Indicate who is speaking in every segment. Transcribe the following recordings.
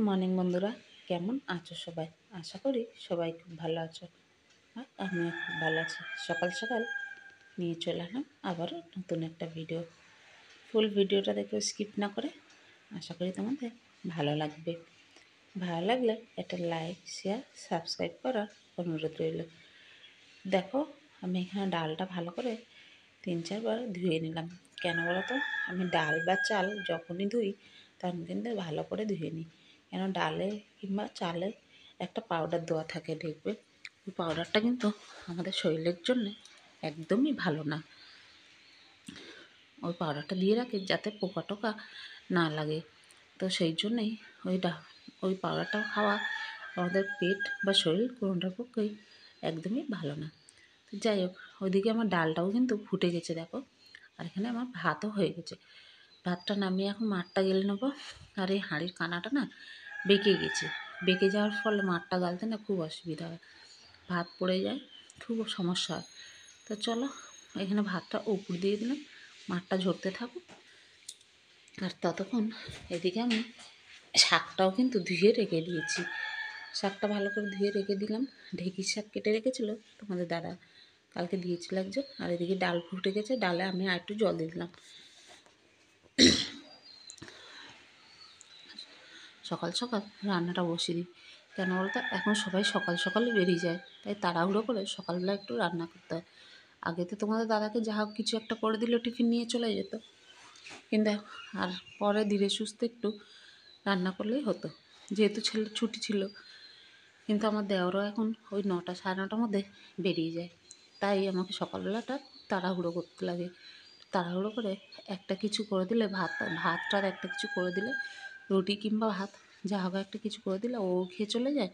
Speaker 1: Morning বন্ধুরা, কেমন আছো সবাই? আশা করি সবাই খুব ভালো আছো। আর আমিও খুব ভালো আছি। সকাল সকাল নিয়ে চলে এলাম আবারও নতুন একটা ভিডিও। ফুল ভিডিওটা দেখে স্কিপ না করে, আশা করি তোমাদের ভালো লাগবে। ভালো লাগলে একটা লাইক, শেয়ার, সাবস্ক্রাইব করার অনুরোধ রইল। দেখো, আমি এখানে ডালটা ভালো করে 3-4 বার ধুয়ে নিলাম। কেন বলো তো? আমি ডাল বা চাল যখনই ধুই তখন কিন্তু ভালো করে ধুয়ে নিই। কেন ডালে কিংবা চালে একটা পাউডার দেওয়া থাকে, দেখবে ওই পাউডারটা কিন্তু আমাদের শরীরের জন্যে একদমই ভালো না। ওই পাউডারটা দিয়ে রাখি যাতে পোকা টোকা না লাগে। তো সেই জন্যেই ওই পাউডারটা খাওয়া আমাদের পেট বা শরীর কোনোটার পক্ষেই একদমই ভালো না। তো যাই হোক, ওইদিকে আমার ডালটাও কিন্তু ফুটে গেছে দেখো। আর এখানে আমার ভাতও হয়ে গেছে। ভাতটা নামিয়ে এখন মাঠটা গেলে নেবো। আর এই হাঁড়ির কানাটা না বেঁকে গেছে। বেঁকে যাওয়ার ফলে মাঠটা গালতে না খুব অসুবিধা হয়, ভাত পড়ে যায়, খুব সমস্যা হয়। তো চলো, এখানে ভাতটা উপর দিয়ে দিলাম, মাঠটা ঝরতে থাকুক। আর ততক্ষণ এদিকে আমি শাকটাও কিন্তু ধুয়ে রেখে দিয়েছি। শাকটা ভালো করে ধুয়ে রেখে দিলাম। ঢেঁকির শাক কেটে রেখেছিল তোমাদের দাদা, কালকে দিয়েছিল একজন। আর এদিকে ডাল ফুটে গেছে, ডালে আমি আর একটু জল দিয়ে দিলাম। সকাল সকাল রান্নাটা বসিয়ে দিই। কেন বলতো? এখন সবাই সকাল সকালে বেরিয়ে যায়, তাই তাড়াহুড়ো করে সকালবেলা একটু রান্না করতে হয়। আগে তো তোমাদের দাদাকে যা হোক কিছু একটা করে দিলে টিফিন নিয়ে চলে যেত, কিন্তু আর পরে ধীরে সুস্থে একটু রান্না করলেই হতো, যেহেতু ছেলে ছুটি ছিল। কিন্তু আমার দেওরও এখন ওই 9টা 9:30টার মধ্যে বেরিয়ে যায়, তাই আমাকে সকালবেলাটা তাড়াহুড়ো করতে লাগে। তাড়াহুড়ো করে একটা কিছু করে দিলে, ভাতটার একটা কিছু করে দিলে, রুটি কিংবা ভাত যা হবে একটা কিছু করে দিলে ও খেয়ে চলে যায়,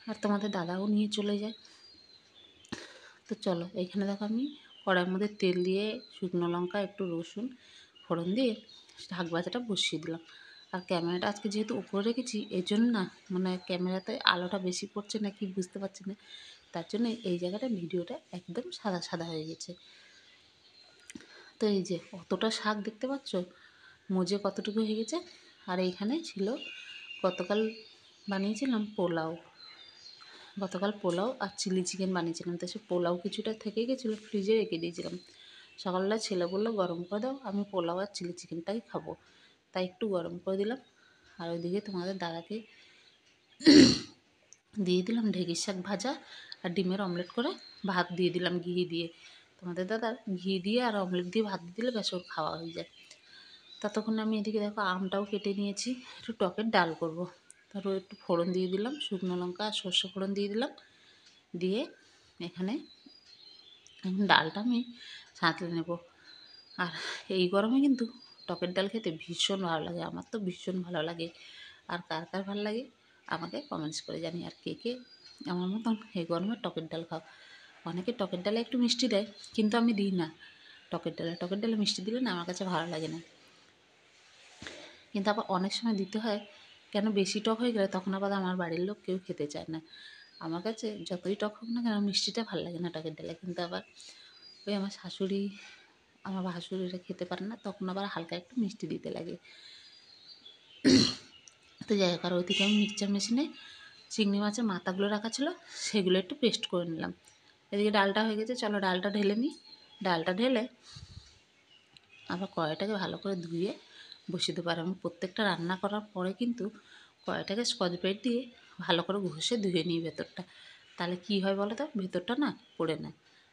Speaker 1: আর তোমাদের দাদাও নিয়ে চলে যায়। তো চলো, এইখানে দেখো আমি কড়াইয়ের মধ্যে তেল দিয়ে শুকনো লঙ্কা একটু রসুন ফোড়ন দিয়ে শাক ভাজাটা বসিয়ে দিলাম। আর ক্যামেরাটা আজকে যেহেতু উপরে রেখেছি, এই জন্য না মানে ক্যামেরাতে আলোটা বেশি পড়ছে না কি বুঝতে পারছি না, তার জন্য এই জায়গাটা ভিডিওটা একদম সাদা সাদা হয়ে গেছে। তো এই যে অতটা শাক দেখতে পাচ্ছ, মজে কতটুকু হয়ে গেছে। আর এইখানে ছিল গতকাল বানিয়েছিলাম পোলাও আর চিলি চিকেন বানিয়েছিলাম। তো সে পোলাও কিছুটা থেকে গেছিলো, ফ্রিজে রেখে দিয়েছিলাম। সকালবেলা ছেলে বললো গরম করে দাও, আমি পোলাও আর চিলি চিকেনটাই খাবো, তাই একটু গরম করে দিলাম। আর ওইদিকে তোমাদের দাদাকে দিয়ে দিলাম ঢেঁকির শাক ভাজা আর ডিমের অমলেট করে ভাত দিয়ে দিলাম ঘি দিয়ে। তোমাদের দাদার ঘি দিয়ে আর অমলেট দিয়ে ভাত দিয়ে দিলে ব্যাস ওর খাওয়া হয়ে যায়। ততক্ষণে আমি এদিকে দেখো আমটাও কেটে নিয়েছি, একটু টকের ডাল করব। তারপর একটু ফোড়ন দিয়ে দিলাম, শুকনো লঙ্কা আর সর্ষে ফোড়ন দিয়ে দিলাম, দিয়ে এখানে এখন ডালটা আমি সাঁতলে নেব। আর এই গরমে কিন্তু টকের ডাল খেতে ভীষণ ভালো লাগে, আমার তো ভীষণ ভালো লাগে। আর কার কার ভালো লাগে আমাকে কমেন্টস করে জানি। আর কে কে আমার মতন এই গরমে টকের ডাল খাও। অনেকে টকের ডালে একটু মিষ্টি দেয়, কিন্তু আমি দিই না। টকের ডালে মিষ্টি দিলে না আমার কাছে ভালো লাগে না। কিন্তু আবার অনেক সময় দিতে হয়, কেন বেশি টক হয়ে গেলে তখন আবার আমার বাড়ির লোক কেউ খেতে চায় না। আমার কাছে যতই টক হোক না কেন মিষ্টিটা ভালো লাগে না টকের ডালে। কিন্তু আবার ওই আমার শাশুড়ি, আমার ভাসুরিরা খেতে পারে না, তখন আবার হালকা একটু মিষ্টি দিতে লাগে। তো যাই হোক, আর ওইদিকে আমি মিক্সচার মেশিনে চিংড়ি মাছের মাথাগুলো রাখা ছিল, সেগুলো একটু পেস্ট করে নিলাম। এদিকে ডালটা হয়ে গেছে, চলো ডালটা ঢেলে নিই। ডালটা ঢেলে আবার কড়াইটাকে ভালো করে ধুয়ে বসিয়ে দেবো। আর আমি প্রত্যেকটা রান্না করার পরে কিন্তু কড়াইটাকে স্কচ ব্রাইট দিয়ে ভালো করে ঘষে ধুয়ে নিই ভেতরটা। তাহলে কী হয় বলো তো, ভেতরটা না পড়ে না।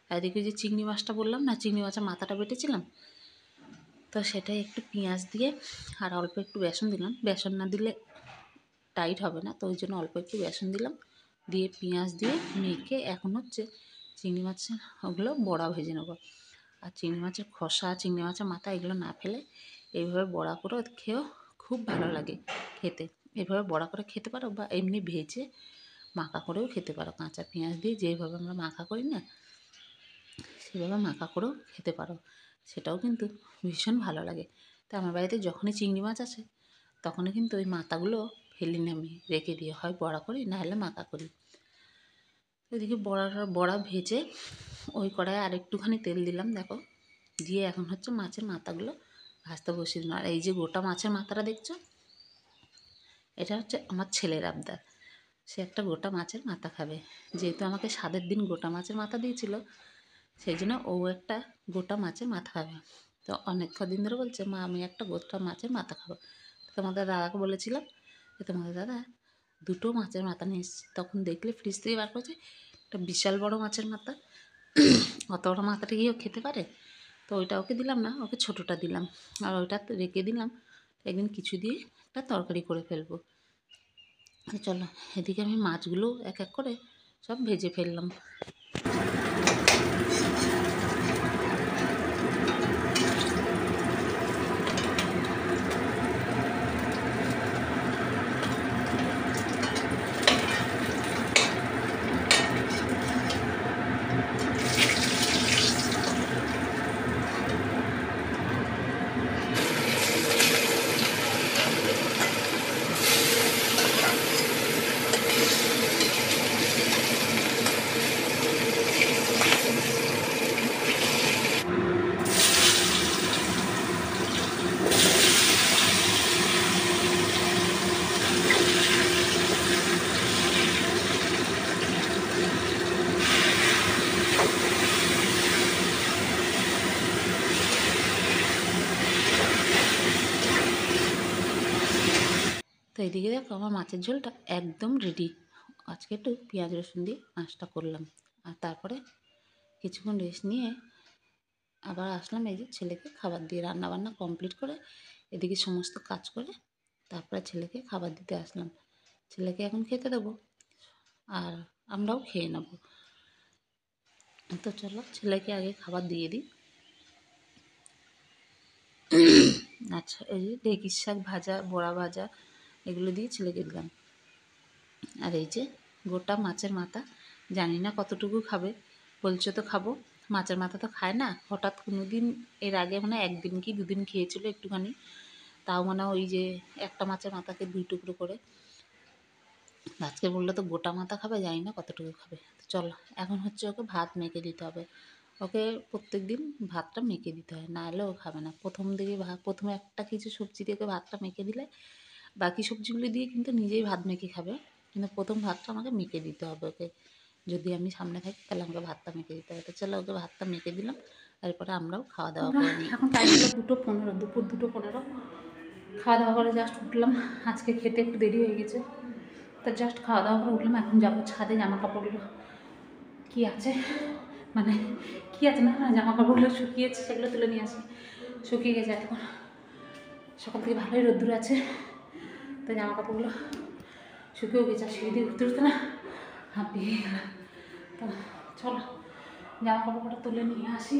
Speaker 1: আর এদিকে যে চিংড়ি মাছটা বললাম না, চিংড়ি মাছের মাথাটা বেটেছিলাম, তো সেটাই একটু পেঁয়াজ দিয়ে আর অল্প একটু বেসন দিলাম। বেসন না দিলে টাইট হবে না, তো ওই জন্য অল্প একটু বেসন দিলাম, দিয়ে পেঁয়াজ দিয়ে মেখে এখন হচ্ছে চিংড়ি মাছের ওগুলো বড়া ভেজে নেবো। আর চিংড়ি মাছের খোসা, চিংড়ি মাছের মাথা এগুলো না ফেলে এইভাবে বড়া করে খেয়েও খুব ভালো লাগে খেতে। এভাবে বড়া করে খেতে পারো, বা এমনি ভেজে মাখা করেও খেতে পারো, কাঁচা পেঁয়াজ দিয়ে যেভাবে আমরা মাখা করি না, সেভাবে মাখা করেও খেতে পারো, সেটাও কিন্তু ভীষণ ভালো লাগে। তো আমার বাড়িতে যখনই চিংড়ি মাছ আসে তখনই কিন্তু ওই মাথাগুলো ফেলি না, আমি রেখে দিয়ে হয় বড়া করি না হলে মাখা করি। ওইদিকে বড়া ভেজে ওই কড়াইয়ে আর একটুখানি তেল দিলাম দেখো, দিয়ে এখন হচ্ছে মাছের মাথাগুলো ভাজতে বসিয়ে দিলাম। আর এই যে গোটা মাছের মাথাটা দেখছো, এটা হচ্ছে আমার ছেলের আবদার, সে একটা গোটা মাছের মাথা খাবে। যেহেতু আমাকে স্বাদের দিন গোটা মাছের মাথা দিয়েছিল, সেই জন্য ও একটা গোটা মাছের মাথা খাবে। তো অনেক কদিন ধরে বলছে, মা আমি একটা গোটা মাছের মাথা খাবো। তোমাদের দাদাকে বলেছিলাম যে তোমাদের দাদা দুটো মাছের মাথা নিয়ে এসেছি। তখন দেখলে ফ্রিজ থেকে বার করছে একটা বিশাল বড় মাছের মাথা। অত বড় মাথাটা গিয়েও খেতে পারে? তো ওইটা ওকে দিলাম না, ওকে ছোটোটা দিলাম, আর ওইটা রেখে দিলাম, একদিন কিছু দিয়ে একটা তরকারি করে ফেলবো। চলো এদিকে আমি মাছগুলো এক এক করে সব ভেজে ফেললাম। তো এদিকে দেখো আমার মাছের ঝোলটা একদম রেডি। আজকে একটু পেঁয়াজ রসুন দিয়ে মাছটা করলাম, আর তারপরে কিছুক্ষণ রেস্ট নিয়ে আবার আসলাম এই যে ছেলেকে খাবার দিয়ে, রান্নাবান্না কমপ্লিট করে এদিকে সমস্ত কাজ করে তারপরে ছেলেকে খাবার দিতে আসলাম। ছেলেকে এখন খেতে দেবো আর আমরাও খেয়ে নেব। তো চলো ছেলেকে আগে খাবার দিয়ে দিই। আচ্ছা, এই যে ঢেঁকির শাক ভাজা, বড়া ভাজা, এগুলো দিয়ে ছেলেকে দিলাম। আর এই যে গোটা মাছের মাথা, জানি না কতটুকু খাবে, বলছে তো খাবো। মাছের মাথা তো খায় না, হঠাৎ কোনো দিন এর আগে মানে একদিন কি দুদিন খেয়েছিল একটুখানি, তাও মানে ওই যে একটা মাছের মাথাকে 2 টুকরো করে। আজকে বললো তো গোটা মাথা খাবে, জানি না কতটুকু খাবে। চলো এখন হচ্ছে ওকে ভাত মেখে দিতে হবে। ওকে প্রত্যেক দিন ভাতটা মেখে দিতে হয়, না হলে ও খাবে না। প্রথমে একটা কিছু সবজি দিয়ে ওকে ভাতটা মেখে দিলে বাকি সবজিগুলো দিয়ে কিন্তু নিজেই ভাত মেখে খাবে, কিন্তু প্রথম ভাতটা আমাকে মেখে দিতে হবে ওকে। যদি আমি সামনে থাকি তাহলে আমাকে ভাতটা মেখে দিতে হবে। তো চলো ওকে ভাতটা মেখে দিলাম, এরপরে আমরাও খাওয়া দাওয়া করে নিই। এখন টাইম হলো 2:15, দুপুর 2:15। খাওয়া দাওয়া করে জাস্ট উঠলাম, আজকে খেতে একটু দেরি হয়ে গেছে। তো জাস্ট খাওয়া দাওয়া করে উঠলাম, এখন যাবো ছাদে জামা কাপড়গুলো কী আছে, মানে কী আছে না, জামা কাপড়গুলো শুকিয়েছে সেগুলো তুলে নিয়ে আসি। শুকিয়ে গেছে এখন, সকাল থেকে ভালোই রোদ্দুর আছে, তো জামা কাপড়গুলো শুকিয়েও গেছে। আর সিঁড়ি দিয়ে উঠতে উঠতে না হাঁপিয়ে গেলাম। তো চলো জামা কাপড়টা তুলে নিয়ে আসি।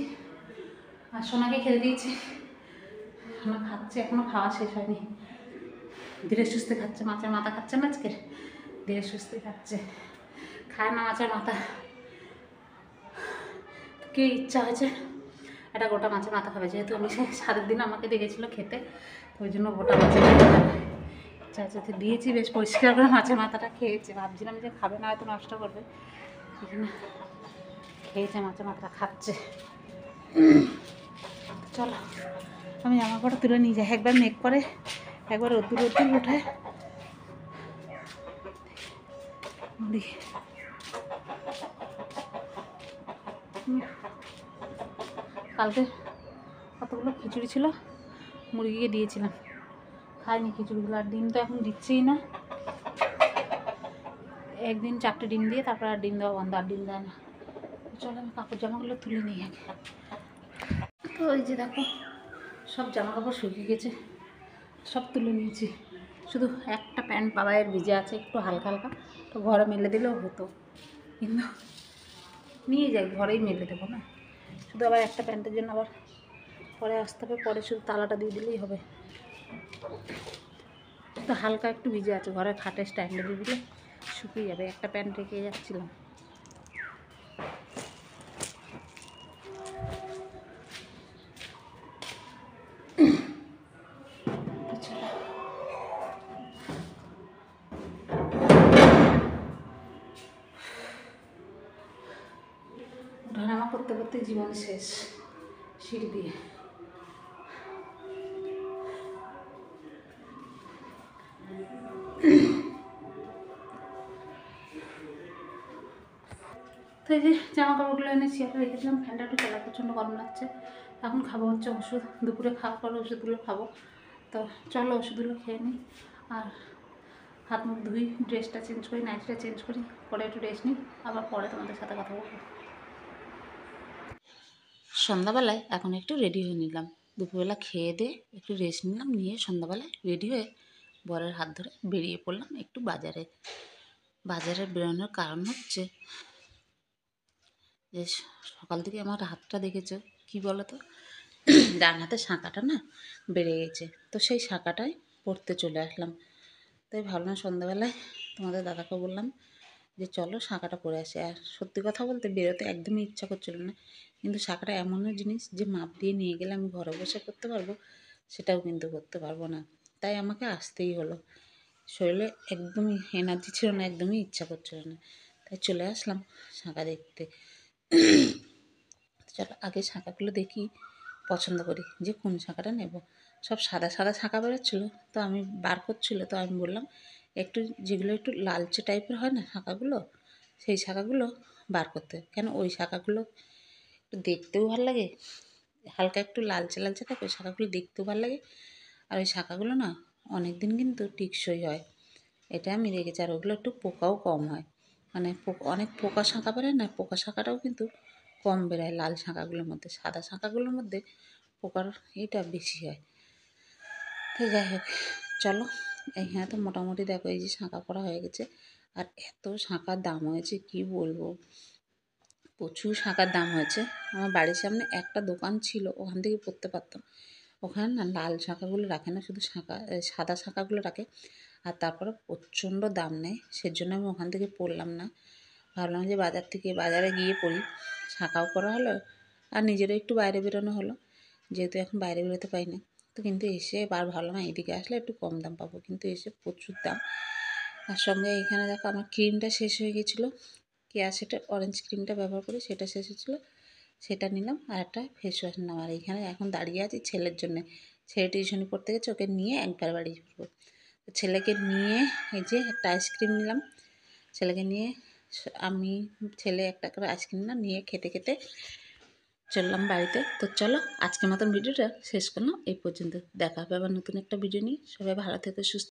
Speaker 1: আর সোনাকে খেতে দিয়েছি, সোনা খাচ্ছে, এখনও খাওয়া শেষ হয়নি, ধীরে সুস্থে খাচ্ছে। মাছের মাথা খাচ্ছে না আজকে, ধীরে সুস্থে খাচ্ছে, খায় না মাছের মাথা। কি ইচ্ছা হয়েছে একটা গোটা মাছের মাথা খাবে, যেহেতু আমি সেই 7 দিন আমাকে দেখেছিলো খেতে, ওই জন্য গোটা মাছের মাথা ইচ্ছা হচ্ছে। দিয়েছি, বেশ পরিষ্কার করে মাছের মাথাটা খেয়েছে। ভাবছিলাম যে খাবে না, হয়তো নষ্ট করবে, এখানে খেয়েছে, মাছের মাথাটা খাচ্ছে। চলো আমি জামা কাপড় তুলে নিয়ে যাই, একবার মেঘ করে একবার রোদ্দুর ওঠায়। কালকে কতগুলো খিচুড়ি ছিল, মুরগিকে দিয়েছিলাম, খাইনি খিচুড়িগুলো। আর ডিম তো এখন দিচ্ছেই না, একদিন 4টে ডিম দিয়ে তারপর আর ডিম দেওয়া বন্ধ, আর ডিম দেয় না। চলো আমি কাপড় জামাগুলো তুলে নিই আগে। তো ওই যে দেখো সব জামা কাপড় শুকিয়ে গেছে, সব তুলে নিয়েছি। শুধু একটা প্যান্ট বাবাইয়ের ভিজে আছে একটু হালকা হালকা, তো ঘরে মেলে দিলেও হতো, কিন্তু নিয়ে যাই ঘরেই মেলে দেবো না। শুধু আবার একটা প্যান্টের জন্য আবার পরে আসতে হবে, পরে শুধু তালাটা দিয়ে দিলেই হবে। তো হালকা একটু ভিজে আছে, ঘরের খাটে স্ট্যান্ডে দিয়ে দিলে শুকিয়ে যাবে। একটা প্যান্ট রেখে যাচ্ছিলাম। ওঠানামা করতে করতে জীবন শেষ সিঁড়ি দিয়ে। তো এই যে জামা কাপড়গুলো এনে চেয়ারে রেখেছিলাম, ফ্যানটা একটু চালা, প্রচণ্ড গরম লাগছে। এখন খাবো হচ্ছে ওষুধ, দুপুরে খাওয়ার পর ওষুধগুলো খাবো। তো চলো ওষুধগুলো খেয়ে নিই, আর হাত মুখ ধুই, ড্রেসটা চেঞ্জ করি, নাইটটা চেঞ্জ করি, পরে একটু রেস্ট নিই, আবার পরে তোমাদের সাথে কথা বলবো। সন্ধ্যাবেলায় এখন একটু রেডি হয়ে নিলাম, দুপুরবেলা খেয়ে দিয়ে একটু রেস্ট নিলাম, নিয়ে সন্ধ্যাবেলায় রেডি হয়ে বরের হাত ধরে বেরিয়ে পড়লাম একটু বাজারে। বাজারে বেরোনোর কারণ হচ্ছে যে সকাল থেকে আমার হাতটা দেখেছো কি বলো তো, ডান হাতের শাঁখাটা না বেড়ে গেছে, তো সেই শাঁখাটাই পড়তে চলে আসলাম। তাই ভাবলাম সন্ধ্যাবেলায় তোমাদের দাদাকে বললাম যে চলো শাঁখাটা পরে আসে। আর সত্যি কথা বলতে বেরোতে একদমই ইচ্ছা করছিল না, কিন্তু শাঁখাটা এমন জিনিস যে মাপ দিয়ে নিয়ে গেলে আমি ঘরে বসে করতে পারবো, সেটাও কিন্তু করতে পারবো না, তাই আমাকে আসতেই হলো। শরীরে একদমই এনার্জি ছিল না, একদমই ইচ্ছা করছিল না, তাই চলে আসলাম শাঁখা দেখতে। চলো আগে শাঁখাগুলো দেখি, পছন্দ করি যে কোন শাঁখাটা নেব। সব সাদা সাদা শাঁখা বেরোচ্ছিলো, তো আমি বার করছিলো, তো আমি বললাম একটু যেগুলো একটু লালচে টাইপের হয় না শাঁখাগুলো, সেই শাঁখাগুলো বার করতে। কেন ওই শাঁখাগুলো একটু দেখতেও ভালো লাগে, হালকা একটু লালচে লালচে থাকে, ওই শাঁখাগুলো দেখতেও ভালো লাগে, আর ওই শাঁখাগুলো না অনেক দিন কিন্তু টিকসই হয়, এটা আমি দেখেছি। আর ওগুলো একটু পোকাও কম হয়, মানে অনেক পোকা শাঁখা বেরোয় না, পোকা শাঁখাটাও কিন্তু কম বেরোয় লাল শাঁখাগুলোর মধ্যে, সাদা শাঁখাগুলোর মধ্যে পোকার এটা বেশি হয়। তো যাই হোক চলো, এইখানে তো মোটামুটি দেখো এই যে শাঁখা পরা হয়ে গেছে, আর এত শাঁখার দাম হয়েছে কি বলবো, প্রচুর শাঁখার দাম হয়েছে। আমার বাড়ির সামনে একটা দোকান ছিল, ওখান থেকে পরতে পারতাম, ওখানে না লাল শাঁখাগুলো রাখে না, শুধু সাদা শাঁখাগুলো রাখে, আর তারপরে প্রচণ্ড দাম নেয়, সেজন্য আমি ওখান থেকে পরলাম না। ভাবলাম যে বাজারে গিয়ে পড়ি, শাঁখাও পরা হলো আর নিজেরও একটু বাইরে বেরোনো হলো, যেহেতু এখন বাইরে বেরোতে পারি না। তো কিন্তু এসে এবার ভাবলাম এইদিকে আসলে একটু কম দাম পাবো, কিন্তু এসে প্রচুর দাম। আর সঙ্গে এইখানে দেখো আমার ক্রিমটা শেষ হয়ে গেছিলো, কেয়া সেটের অরেঞ্জ ক্রিমটা ব্যবহার করি, সেটা শেষ হয়েছিলো, সেটা নিলাম, আর একটা ফেস ওয়াশ নিলাম। আর এইখানে এখন দাঁড়িয়ে আছি ছেলের জন্যে, ছেলে টিউশনি পড়তে গেছে, ওকে নিয়ে একবার বাড়ি ফিরবো। তো ছেলেকে নিয়ে এই যে একটা আইসক্রিম নিলাম, ছেলেকে নিয়ে আমি ছেলে একটা করে আইসক্রিম নিয়ে খেতে খেতে চললাম বাড়িতে। তো চলো আজকের মতন ভিডিওটা শেষ করলাম এই পর্যন্ত, দেখা হবে আবার নতুন একটা ভিডিও নিয়ে। সবাই ভালো থেকো, সুস্থ